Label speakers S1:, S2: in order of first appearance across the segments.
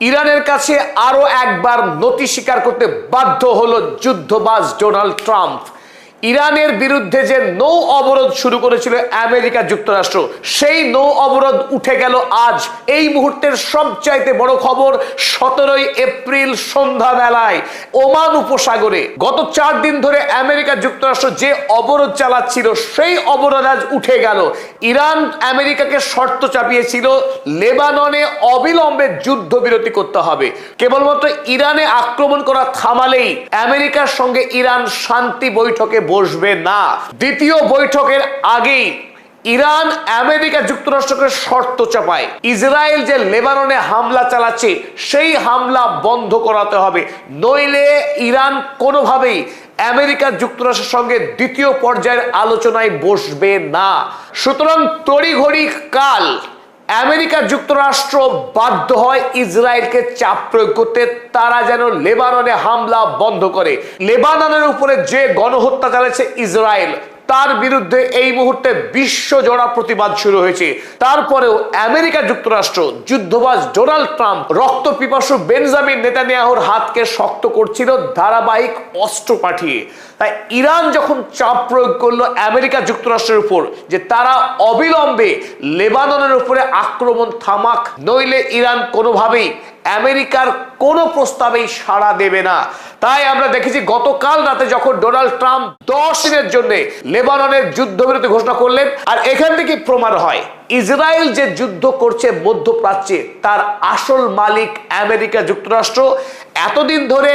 S1: ইরানের কাছে আরো একবার নতি স্বীকার করতে বাধ্য হলো যুদ্ধবাজ ডোনাল্ড ট্রাম্প। ইরানের বিরুদ্ধে যে নৌ অবরোধ শুরু করেছিল আমেরিকা যুক্তরাষ্ট্র, সেই নৌ অবরোধ উঠে গেল আজ। এই মুহূর্তের সবচাইতে বড় খবর, 17 এপ্রিল সন্ধ্যাবেলায় ওমান উপসাগরে গত 4 দিন ধরে আমেরিকা যুক্তরাষ্ট্র যে অবরোধ চালাচ্ছিল, সেই অবরোধ আজ উঠে গেল। ইরান আমেরিকাকে শর্ত চাপিয়েছিল লেবাননে অবিলম্বে যুদ্ধবিরতি করতে হবে। কেবলমাত্র ইরানে আক্রমণ করা থামালেই আমেরিকার সঙ্গে ইরান শান্তি বৈঠকে বসবে না। দ্বিতীয় বৈঠকের আগেই ইরান আমেরিকা যুক্তরাষ্ট্রকে শর্ত চাপায়, ইসরায়েল যে লেবাননে হামলা চালাচ্ছে সেই হামলা বন্ধ করাতে হবে, নইলে ইরান কোনোভাবেই আমেরিকা যুক্তরাষ্ট্রের সঙ্গে দ্বিতীয় পর্যায়ের আলোচনায় বসবে না। সুতরাং তড়িঘড়ি কাল আমেরিকা যুক্তরাষ্ট্র বাধ্য হয় ইসরায়েলকে চাপ প্রয়োগ করতে, তারা যেন লেবাননে হামলা বন্ধ করে। লেবাননের উপরে যে গণহত্যা চালাচ্ছে ইসরায়েল, তার বিরুদ্ধে এই মুহূর্তে বিশ্বজোড়া প্রতিবাদ শুরু হয়েছে। তারপরেও আমেরিকা যুক্তরাষ্ট্র, যুদ্ধবাজ ডোনাল্ড ট্রাম্প রক্তপিপাসু বেঞ্জামিন নেতানিয়াহুর হাতকে শক্ত করছিল ধারাবাহিক অস্ত্র পাঠিয়ে। তাই ইরান যখন চাপ প্রয়োগ করলো আমেরিকা যুক্তরাষ্ট্রের উপর যে তারা অবিলম্বে লেবাননের উপরে আক্রমণ থামাক, নইলে ইরান কোনোভাবেই আমেরিকার কোনো প্রস্তাবেই সাড়া দেবে না। তাই আমরা দেখেছি গতকাল রাতে যখন ডোনাল্ড ট্রাম্প 10 দিনের জন্য লেবাননের যুদ্ধবিরতি ঘোষণা করলেন, আর এখান থেকে প্রমাণ হয় ইসরায়েল যে যুদ্ধ করছে মধ্যপ্রাচ্যে তার আসল মালিক আমেরিকা যুক্তরাষ্ট্র। এতদিন ধরে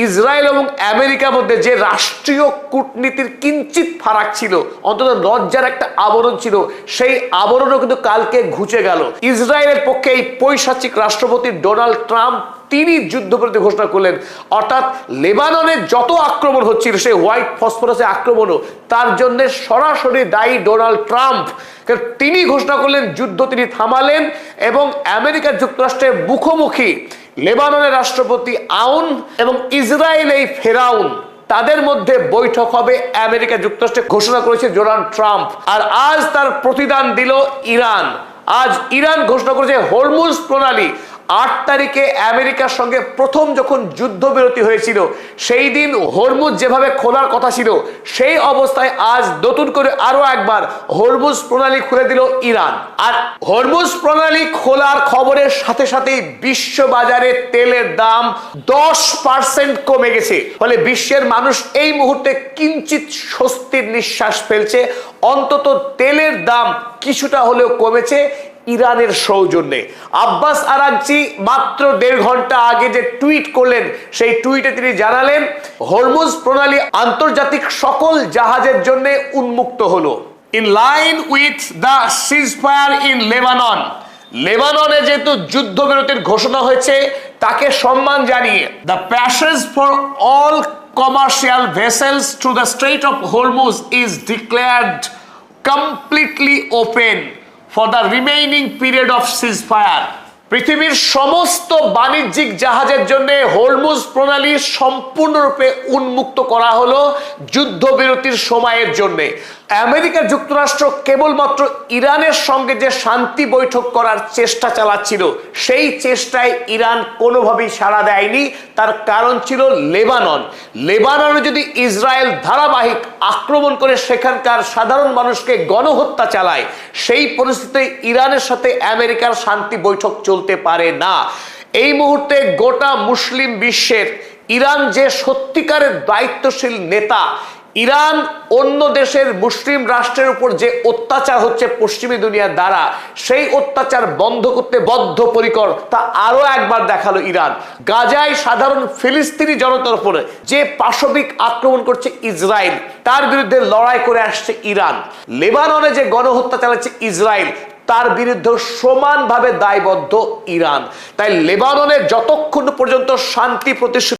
S1: ইসরায়েল এবং আমেরিকার মধ্যে যে রাষ্ট্রীয় কূটনীতির কিঞ্চিত ফারাক ছিল, অন্তত লজ্জার একটা আবরণ ছিল, সেই আবরণও কিন্তু কালকে ঘুচে গেল। ইসরায়েলের পক্ষে এই পৈশাচিক রাষ্ট্রপতি ডোনাল্ড ট্রাম্প তিনি যুদ্ধবিরতি ঘোষণা করলেন। অর্থাৎ লেবাননে যত আক্রমণ হচ্ছিল, সেই হোয়াইট ফসফরাসের আক্রমণও, তার জন্য সরাসরি দায়ী ডোনাল্ড ট্রাম্প। তিনি ঘোষণা করলেন যুদ্ধ, তিনি থামালেন এবং আমেরিকা যুক্তরাষ্ট্রের মুখোমুখি লেবাননের রাষ্ট্রপতি আউন এবং ইসরায়েল এই ফেরাউন, তাদের মধ্যে বৈঠক হবে আমেরিকা যুক্তরাষ্ট্রে ঘোষণা করেছে ডোনাল্ড ট্রাম্প। আর আজ তার প্রতিদান দিল ইরান। আজ ইরান ঘোষণা করেছে হরমুজ প্রণালী। 8 তারিখে আমেরিকার সঙ্গে প্রথম যখন যুদ্ধবিরতি হয়েছিল, সেই দিন হরমুজ যেভাবে খোলার কথা ছিল, সেই অবস্থায় আজ নতুন করে আরো একবার হরমুজ প্রণালী খুলে দিল ইরান। আর হরমুজ প্রণালী খোলার খবরের সাথে সাথেই বিশ্ব বাজারে তেলের দাম 10% কমে গেছে। ফলে বিশ্বের মানুষ এই মুহূর্তে কিঞ্চিত স্বস্তির নিঃশ্বাস ফেলছে। অন্তত তেলের দাম কিছুটা হলেও কমেছে ইরানের সৌজন্যে। আব্বাস আরাগচি মাত্র 1.5 ঘন্টা আগে যে টুইট করলেন, সেই টুইটে তিনি জানালেন হরমুজ প্রণালী আন্তর্জাতিক সকল জাহাজের জন্য উন্মুক্ত হলো। In line with the ceasefire in Lebanon, লেবাননে যেহেতু যুদ্ধবিরতির ঘোষণা হয়েছে, তাকে সম্মান জানিয়ে the passage for all commercial vessels through the strait of Hormuz is declared completely open for the remaining period of ceasefire. পৃথিবীর সমস্ত বাণিজ্যিক জাহাজের জন্য হরমুজ প্রণালী সম্পূর্ণরূপে উন্মুক্ত করা হলো যুদ্ধবিরতির সময়ের জন্য। আমেরিকা যুক্তরাষ্ট্র কেবলমাত্র ইরানের সঙ্গে যে শান্তি বৈঠক করার চেষ্টা চালাচ্ছিল, সেই চেষ্টায় ইরান কোনোভাবেই সাড়া দেয়নি। তার কারণ ছিল লেবানন। লেবাননে যদি ইসরায়েল ধারাবাহিক আক্রমণ করে সেখানকার সাধারণ মানুষকে গণহত্যা চালায়, সেই পরিস্থিতিতে ইরানের সাথে আমেরিকার শান্তি বৈঠক চলতে পারে না। এই মুহূর্তে গোটা মুসলিম বিশ্বের ইরান যে সত্যিকারের দায়িত্বশীল নেতা, ইরান অন্য দেশের মুসলিম রাষ্ট্রের উপর যে অত্যাচার হচ্ছে পশ্চিমী দুনিয়ার দ্বারা, সেই অত্যাচার বন্ধ করতে বদ্ধপরিকর, তা আরো একবার দেখালো ইরান। গাজায় সাধারণ ফিলিস্তিনি জনতার উপরে যে পাশবিক আক্রমণ করছে ইসরায়েল, তার বিরুদ্ধে লড়াই করে আসছে ইরান। লেবাননে যে গণহত্যা চালাচ্ছে ইসরায়েল, তার বিরুদ্ধে সমানভাবে দায়বদ্ধ ইরান। তাই লেবাননে যতক্ষণ পর্যন্ত শান্তি প্রতিষ্ঠা